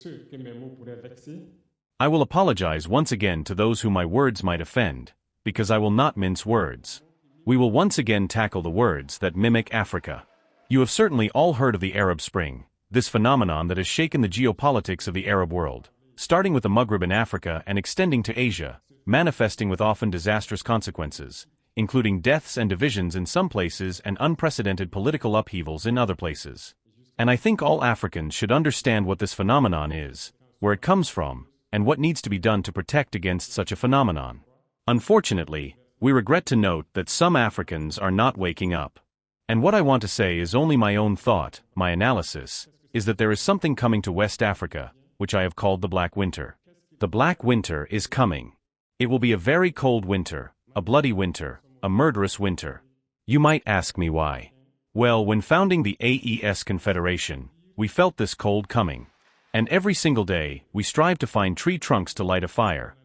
que mes mots pourraient vexer. I will apologize once again to those whom my words might offend, because I will not mince words. We will once again tackle the words that mimic Africa. You have certainly all heard of the Arab Spring, this phenomenon that has shaken the geopolitics of the Arab world, starting with the Maghreb in Africa and extending to Asia, manifesting with often disastrous consequences, including deaths and divisions in some places and unprecedented political upheavals in other places. And I think all Africans should understand what this phenomenon is, where it comes from, and what needs to be done to protect against such a phenomenon. Unfortunately, we regret to note that some Africans are not waking up. And what I want to say is only my own thought, my analysis, is that there is something coming to West Africa, which I have called the Black Winter. The Black Winter is coming. It will be a very cold winter, a bloody winter, a murderous winter. You might ask me why. Well, when founding the AES Confederation, we felt this cold coming. And every single day, we strive to find tree trunks to light a fire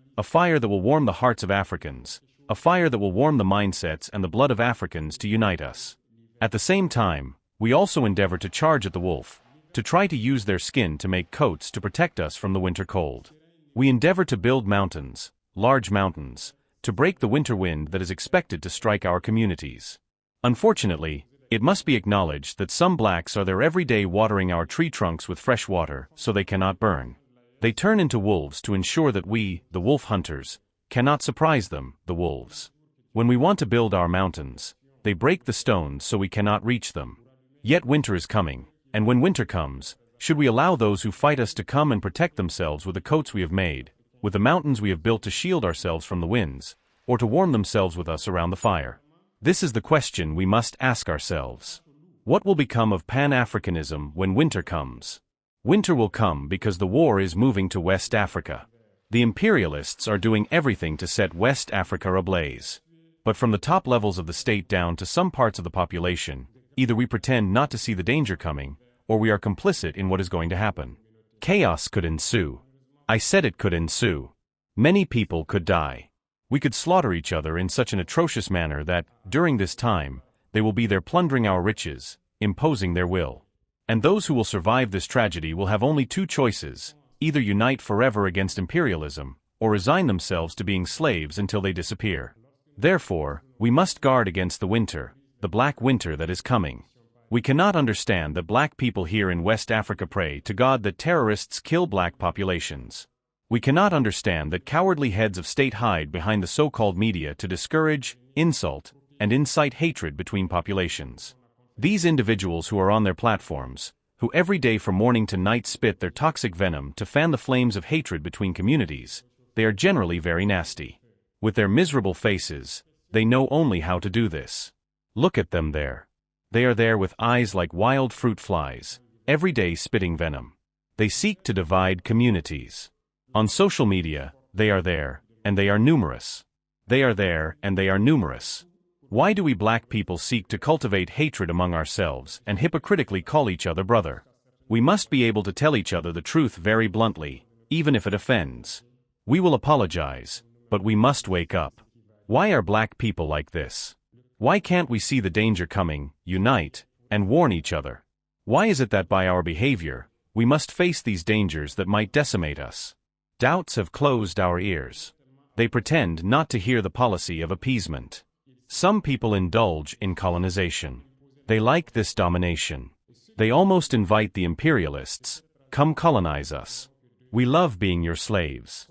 that will warm the hearts of Africans, a fire that will warm the mindsets and the blood of Africans to unite us. At the same time, we also endeavor to charge at the wolf, to try to use their skin to make coats to protect us from the winter cold. We endeavor to build mountains, large mountains, to break the winter wind that is expected to strike our communities. Unfortunately, it must be acknowledged that some blacks are there every day watering our tree trunks with fresh water so they cannot burn. They turn into wolves to ensure that we, the wolf hunters, cannot surprise them, the wolves. When we want to build our mountains, they break the stones so we cannot reach them. Yet winter is coming, and when winter comes, should we allow those who fight us to come and protect themselves with the coats we have made, with the mountains we have built to shield ourselves from the winds, or to warm themselves with us around the fire? This is the question we must ask ourselves. What will become of Pan-Africanism when winter comes? Winter will come because the war is moving to West Africa. The imperialists are doing everything to set West Africa ablaze. But from the top levels of the state down to some parts of the population, either we pretend not to see the danger coming, or we are complicit in what is going to happen. Chaos could ensue. I said it could ensue. Many people could die. We could slaughter each other in such an atrocious manner that, during this time, they will be there plundering our riches, imposing their will. And those who will survive this tragedy will have only two choices: either unite forever against imperialism, or resign themselves to being slaves until they disappear. Therefore, we must guard against the winter, the Black Winter that is coming. We cannot understand that black people here in West Africa pray to God that terrorists kill black populations. We cannot understand that cowardly heads of state hide behind the so-called media to discourage, insult, and incite hatred between populations. These individuals who are on their platforms, who every day from morning to night spit their toxic venom to fan the flames of hatred between communities, they are generally very nasty. With their miserable faces, they know only how to do this. Look at them there. They are there with eyes like wild fruit flies, every day spitting venom. They seek to divide communities. On social media, they are there, and they are numerous. They are there, and they are numerous. Why do we black people seek to cultivate hatred among ourselves and hypocritically call each other brother? We must be able to tell each other the truth very bluntly, even if it offends. We will apologize, but we must wake up. Why are black people like this? Why can't we see the danger coming, unite, and warn each other? Why is it that by our behavior, we must face these dangers that might decimate us? Doubts have closed our ears. They pretend not to hear the policy of appeasement. Some people indulge in colonization. They like this domination. They almost invite the imperialists, "Come colonize us. We love being your slaves."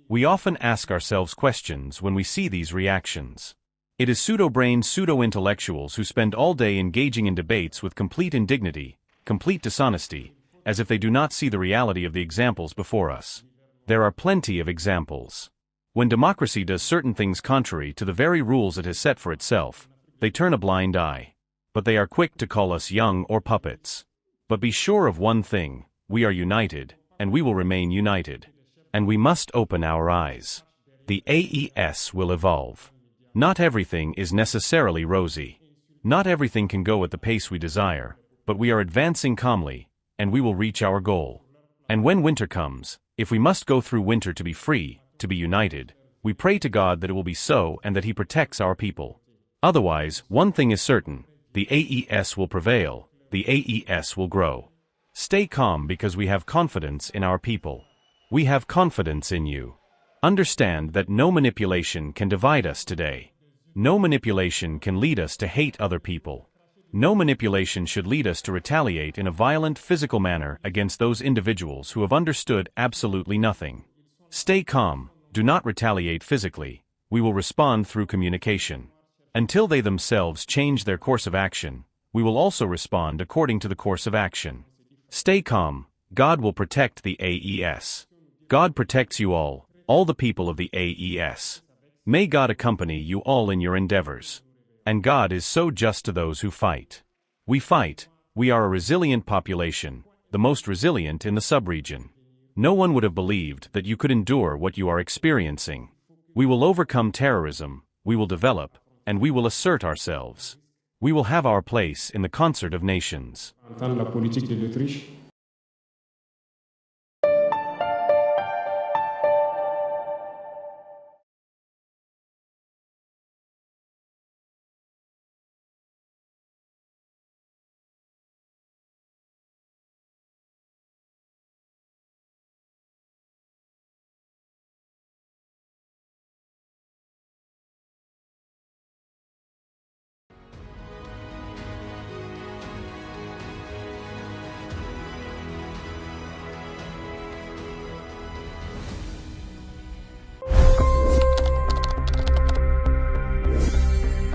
We often ask ourselves questions when we see these reactions. It is pseudo-brained pseudo-intellectuals who spend all day engaging in debates with complete indignity, complete dishonesty, as if they do not see the reality of the examples before us. There are plenty of examples. When democracy does certain things contrary to the very rules it has set for itself, they turn a blind eye. But they are quick to call us young or puppets. But be sure of one thing: we are united, and we will remain united. And we must open our eyes. The AES will evolve. Not everything is necessarily rosy. Not everything can go at the pace we desire, but we are advancing calmly, and we will reach our goal. And when winter comes, if we must go through winter to be free, to be united, we pray to God that it will be so and that He protects our people. Otherwise, one thing is certain: the AES will prevail, the AES will grow. Stay calm because we have confidence in our people. We have confidence in you. Understand that no manipulation can divide us today. No manipulation can lead us to hate other people. No manipulation should lead us to retaliate in a violent physical manner against those individuals who have understood absolutely nothing. Stay calm, do not retaliate physically. We will respond through communication. Until they themselves change their course of action, we will also respond according to the course of action. Stay calm, God will protect the AES. God protects you all the people of the AES. May God accompany you all in your endeavors. And God is so just to those who fight. We fight, we are a resilient population, the most resilient in the sub-region. No one would have believed that you could endure what you are experiencing. We will overcome terrorism, we will develop, and we will assert ourselves. We will have our place in the concert of nations. Entendre la politique de l'Autriche.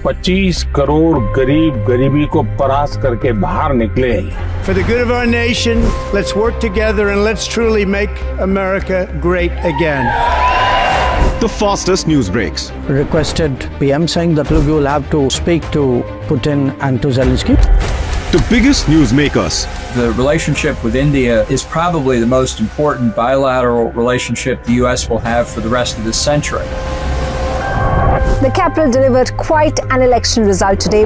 $25 crore गरीब गरीबी को परास्त करके बाहर निकले। For the good of our nation, let's work together and let's truly make America great again. The fastest news breaks. Requested PM saying that look, you will have to speak to Putin and to Zelensky. The biggest newsmakers. The relationship with India is probably the most important bilateral relationship the U.S. will have for the rest of this century. The capital delivered quite an election result today.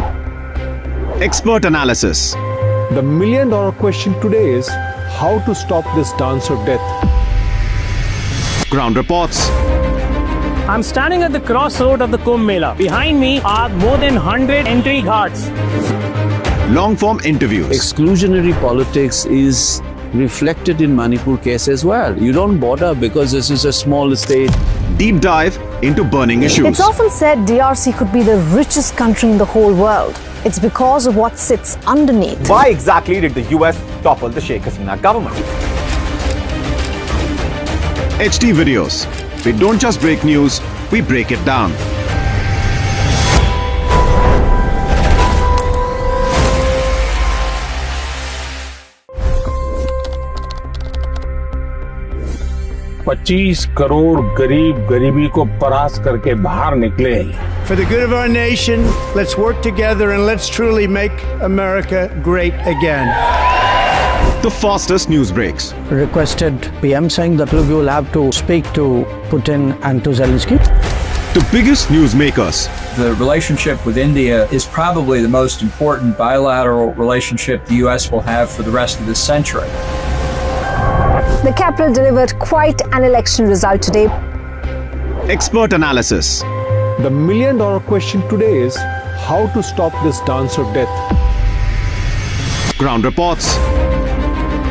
Expert analysis. The million-dollar question today is how to stop this dance of death. Ground reports. I'm standing at the crossroad of the Kumbh Mela. Behind me are more than 100 entry ghats. Long-form interviews. Exclusionary politics is reflected in Manipur case as well. You don't bother because this is a small state. Deep dive into burning issues. It's often said DRC could be the richest country in the whole world. It's because of what sits underneath. Why exactly did the US topple the Sheikh Hasina government? HD videos. We don't just break news, we break it down. $25 crore गरीब गरीबी को परास्त करके बाहर निकले। For the good of our nation, let's work together and let's truly make America great again. The fastest news breaks. Requested PM saying that look, you will have to speak to Putin and to Zelensky. The biggest newsmakers. The relationship with India is probably the most important bilateral relationship the U.S. will have for the rest of this century. The capital delivered quite an election result today. Expert analysis. The million-dollar question today is how to stop this dance of death. Ground reports.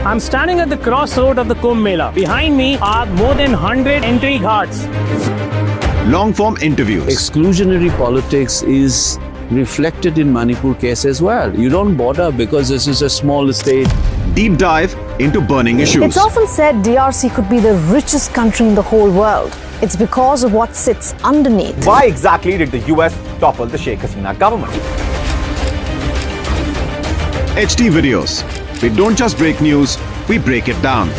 I'm standing at the crossroad of the Kumbh Mela. Behind me are more than 100 entry ghats. Long-form interviews. Exclusionary politics is reflected in Manipur case as well. You don't bother because this is a small state. Deep dive into burning issues. It's often said DRC could be the richest country in the whole world. It's because of what sits underneath. Why exactly did the US topple the Sheikh Hasina government? HD videos. We don't just break news, we break it down.